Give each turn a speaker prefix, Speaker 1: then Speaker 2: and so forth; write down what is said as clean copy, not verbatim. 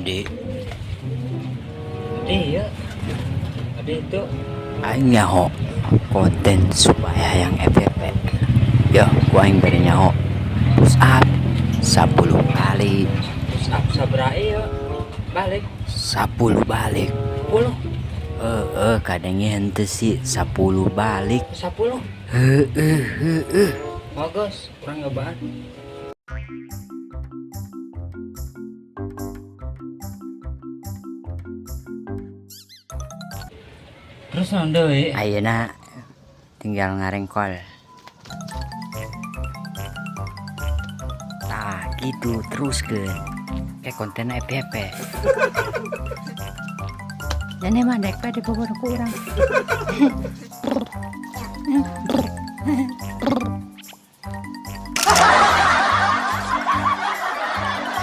Speaker 1: Ade.
Speaker 2: Ade ya. Ade itu
Speaker 1: Aing nyaho konten supaya yang FVP. Yo, gua aing beri nyaho. Push up 10 kali.
Speaker 2: push up sabaraha ya. Balik
Speaker 1: 10 balik.
Speaker 2: 10.
Speaker 1: Kadangnya henteu sih 10 balik.
Speaker 2: 10.
Speaker 1: Heeh.
Speaker 2: Bagus, kurang nyobaan. Terus naon deui?
Speaker 1: Ayeuna tinggal ngarengkol. Tah, gitu terus ke konten FVP. Dan emang dek pada pokoknya kurang.